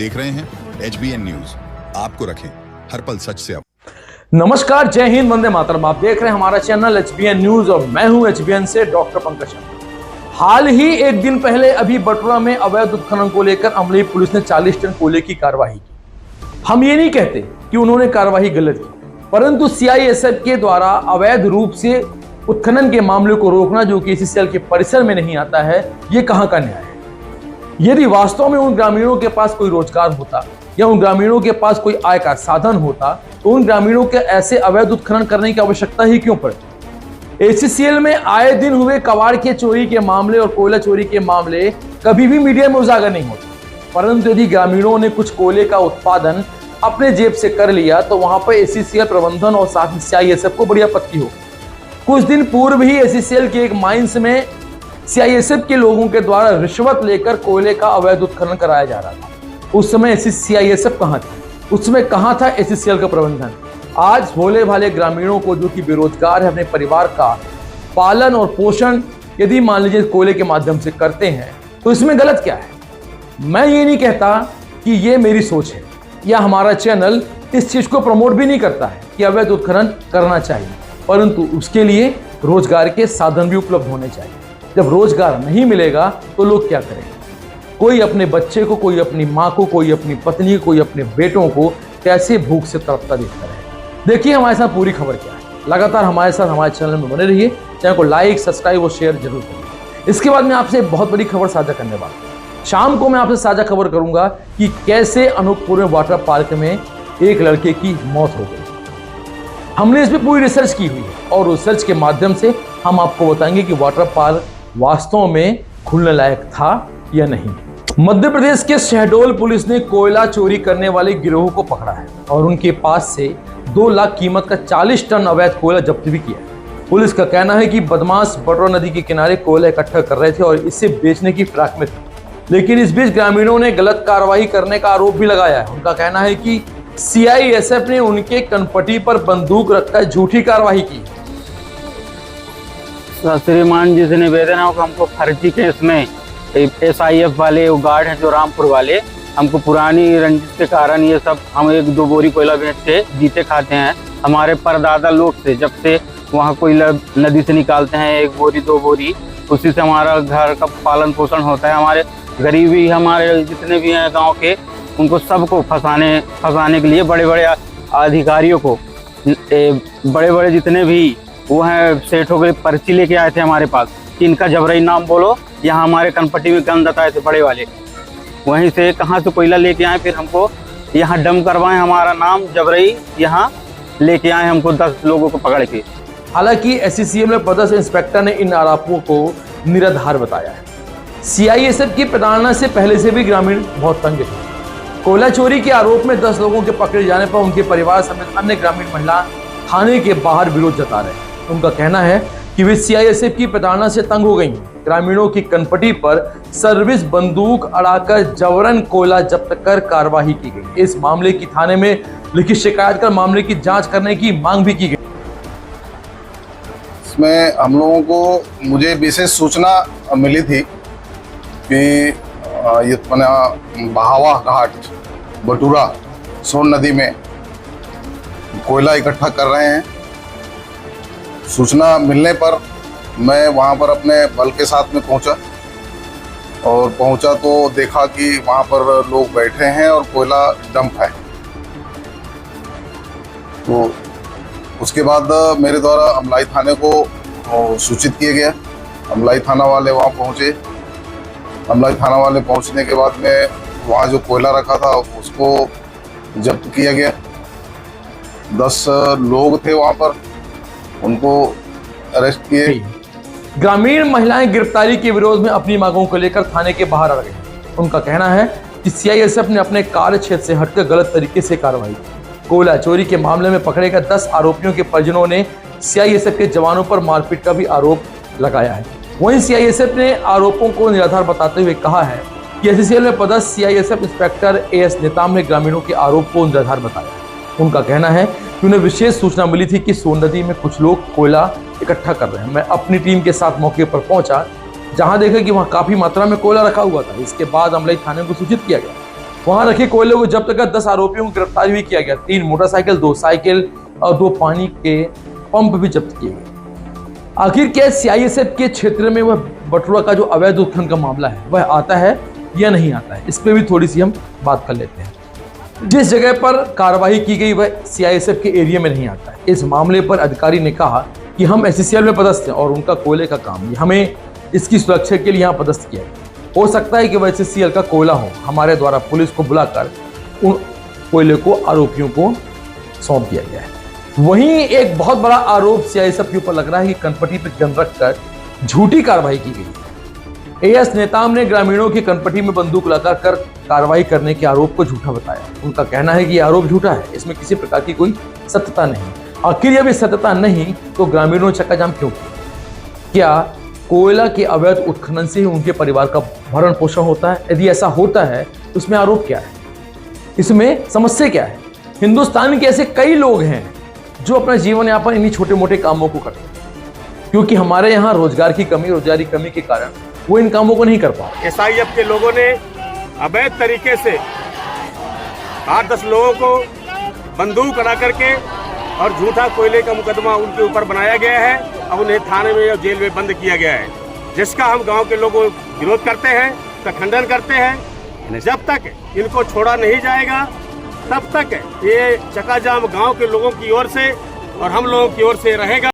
देख रहे हैं HBN न्यूज, आपको रखें हर पल सच से अब। नमस्कार, जय हिंद, वंदे मातरम। आप देख रहे हैं हमारा चैनल HBN न्यूज और मैं हूं HBN से डॉक्टर पंकज। हाल ही एक दिन पहले अभी बटुरा में अवैध उत्खनन को लेकर अमली पुलिस ने 40 टन कोयले की कार्रवाई की। हम ये नहीं कहते कि उन्होंने कार्रवाई गलत की, परंतु CISF के द्वारा अवैध रूप से उत्खनन के मामले को रोकना जो कि ACCL के परिसर में नहीं आता है, ये कहां का न्याय है। यदि वास्तव में उन ग्रामीणों के पास कोई रोजगार होता या उन ग्रामीणों के पास कोई आय का साधन होता तो उन ग्रामीणों के ऐसे अवैध उत्खनन करने की आवश्यकता ही क्यों पड़ती। ACCL में आए दिन हुए कबाड़ के चोरी के मामले और कोयला चोरी के मामले कभी भी मीडिया में उजागर नहीं होते, परंतु यदि ग्रामीणों ने कुछ कोयले का उत्पादन अपने जेब से कर लिया तो वहां पर ACCL प्रबंधन और साथ में CISF को बड़ी आपत्ति हो। कुछ दिन पूर्व ही ACCL के एक माइंस में CISF के लोगों के द्वारा रिश्वत लेकर कोयले का अवैध उत्खनन कराया जा रहा था। उस समय CISF कहां था, उस समय कहां था ACCL का प्रबंधन। आज भोले भाले ग्रामीणों को जो कि बेरोजगार है, अपने परिवार का पालन और पोषण यदि मान लीजिए कोयले के माध्यम से करते हैं तो इसमें गलत क्या है। मैं ये नहीं कहता कि ये मेरी सोच है या हमारा चैनल इस चीज को प्रमोट भी नहीं करता है कि अवैध उत्खनन करना चाहिए, परंतु उसके लिए रोजगार के साधन भी उपलब्ध होने चाहिए। जब रोजगार नहीं मिलेगा तो लोग क्या करेंगे। कोई अपने बच्चे को, कोई अपनी माँ को, कोई अपनी पत्नी, कोई अपने बेटों को कैसे भूख से तड़पता देखता है। देखिए हमारे साथ पूरी खबर क्या है। लगातार हमारे साथ हमारे चैनल में बने रहिए। चैनल को लाइक, सब्सक्राइब और शेयर जरूर करिए। इसके बाद मैं आपसे बहुत बड़ी खबर साझा करने वाला हूँ। शाम को मैं आपसे साझा खबर करूंगा कि कैसे अनूपपुर में वाटर पार्क में एक लड़के की मौत हो गई। हमने इस पर पूरी रिसर्च की हुई है और रिसर्च के माध्यम से हम आपको बताएंगे कि वाटर पार्क वास्तव में खुलने लायक था या नहीं। मध्य प्रदेश के शहडोल पुलिस ने कोयला चोरी करने वाले गिरोह को पकड़ा है और उनके पास से 2 लाख कीमत का 40 टन अवैध कोयला जब्त भी किया है। पुलिस का कहना है कि बदमाश बटुरा नदी के किनारे कोयला इकट्ठा कर रहे थे और इसे बेचने की फिराक में थे, लेकिन इस बीच ग्रामीणों ने गलत कार्रवाई करने का आरोप भी लगाया है। उनका कहना है कि CISF ने उनके कनपटी पर बंदूक रखकर झूठी कार्रवाई की। श्रीमान जी से निवेदन है कि हमको फर्जी केस में SIF वाले वो गार्ड हैं जो रामपुर वाले, हमको पुरानी रंजिश के कारण ये सब हम 1-2 बोरी कोयला बेच के जीते खाते हैं। हमारे परदादा लोग से जब से वहाँ कोयला नदी से निकालते हैं 1 बोरी 2 बोरी, उसी से हमारा घर का पालन पोषण होता है। हमारे गरीबी हमारे जितने भी हैं गांव के, उनको सबको फंसाने के लिए बड़े बड़े अधिकारियों को, बड़े बड़े जितने भी वो हैं सेठों के पर्ची लेके आए थे हमारे पास कि इनका जबरई नाम बोलो। यहाँ हमारे कनपट्टी में गन बताए थे बड़े वाले, वहीं से कहाँ से कोयला लेके आए, फिर हमको यहाँ डम करवाएं, हमारा नाम जबरई यहाँ लेके आए, हमको 10 लोगों को पकड़ के। हालांकि SCCL में पदस्थ इंस्पेक्टर ने इन आरोपों को निराधार बताया है। CISF की प्रताड़ना से पहले से भी ग्रामीण बहुत तंग थे। कोयला चोरी के आरोप में 10 लोगों के पकड़े जाने पर उनके परिवार समेत अन्य ग्रामीण महिला थाने के बाहर विरोध जता रहे हैं। उनका कहना है कि वे CISF की प्रताड़ना से तंग हो गई हैं। ग्रामीणों की कनपटी पर सर्विस बंदूक अड़ाकर जबरन कोयला जब्त कर कार्रवाई की गई। इस मामले की थाने में लिखित शिकायत कर मामले की जांच करने की मांग भी की गई। इसमें हम लोगों को मुझे विशेष सूचना मिली थी कि ये बहावा घाट बटुरा सोन नदी में कोयला इकट्ठा कर रहे हैं। सूचना मिलने पर मैं वहां पर अपने बल के साथ में पहुंचा तो देखा कि वहां पर लोग बैठे हैं और कोयला डंप है। तो उसके बाद मेरे द्वारा अमलाई थाने को सूचित किया गया। अमलाई थाना वाले वहां पहुंचे। अमलाई थाना वाले पहुंचने के बाद में वहां जो कोयला रखा था उसको जब्त किया गया। 10 लोग थे वहां पर, उनको अरेस्ट किए। ग्रामीण महिलाएं गिरफ्तारी के विरोध में अपनी मांगों को लेकर थाने के बाहर आ गई। उनका कहना है कि CISF ने अपने कार्य क्षेत्र से हटकर गलत तरीके से कार्रवाई की। कोयला चोरी के मामले में पकड़े गए 10 आरोपियों के परिजनों ने CISF के जवानों पर मारपीट का भी आरोप लगाया है। वहीं CISF ने आरोपों को निराधार बताते हुए कहा है कि SCCL में पदस्थ CISF इंस्पेक्टर AS नेताम ने ग्रामीणों के आरोप को निराधार बताया। उनका कहना है कि उन्हें विशेष सूचना मिली थी कि सोन नदी में कुछ लोग कोयला इकट्ठा कर रहे हैं। मैं अपनी टीम के साथ मौके पर पहुंचा, जहां देखा कि वहां काफी मात्रा में कोयला रखा हुआ था। इसके बाद अमलाई थाने को सूचित किया गया। वहां रखे कोयले को जब्त कर 10 आरोपियों को गिरफ्तार भी किया गया। 3 मोटरसाइकिल, 2 साइकिल और 2 पानी के पंप भी जब्त किए गए। आखिर क्या सीआईएसएफ के क्षेत्र में वह बटुआ का जो अवैध उत्खनन का मामला है वह आता है या नहीं आता है, इस पे भी थोड़ी सी हम बात कर लेते हैं। जिस जगह पर कार्रवाई की गई वह सीआईएसएफ के एरिया में नहीं आता है। इस मामले पर अधिकारी ने कहा कि हम एससीसीएल में पदस्थ हैं और उनका कोयले का काम है, हमें इसकी सुरक्षा के लिए यहाँ पदस्थ किया है। हो सकता है कि वह एससीसीएल का कोयला हो। हमारे द्वारा पुलिस को बुलाकर उन कोयले को आरोपियों को सौंप दिया गया है। वहीं एक बहुत बड़ा आरोप सीआईएसएफ के ऊपर लग रहा है कि कनपटी पर गन रखकर झूठी कार्रवाई की गई। एएस नेताम ने ग्रामीणों की कनपटी में बंदूक लगाकर कार्रवाई करने के आरोप को झूठा बताया। उनका कहना है कि यह आरोप झूठा है, इसमें किसी प्रकार की कोई सत्यता नहीं। आखिर यह भी सत्यता नहीं तो ग्रामीणों ने चक्काजाम क्यों किया? क्या कोयला के अवैध उत्खनन से ही उनके परिवार का भरण पोषण होता है? यदि ऐसा होता है तो इसमें आरोप क्या है, इसमें समस्या क्या है? हिंदुस्तान के ऐसे कई लोग हैं जो अपना जीवन यापन इन्हीं छोटे मोटे कामों को करते हैं, क्योंकि हमारे यहाँ रोजगार की कमी के कारण वो इन कामों को नहीं कर पा रहे। एसआईएफ के लोगों ने अवैध तरीके से 8-10 लोगों को बंदूक अड़ा करके और झूठा कोयले का मुकदमा उनके ऊपर बनाया गया है। अब उन्हें थाने में या जेल में बंद किया गया है, जिसका हम गांव के लोगों विरोध करते हैं, उसका खंडन करते हैं। जब तक इनको छोड़ा नहीं जाएगा तब तक ये चकाजाम गांव के लोगों की ओर से और हम लोगों की ओर से रहेगा।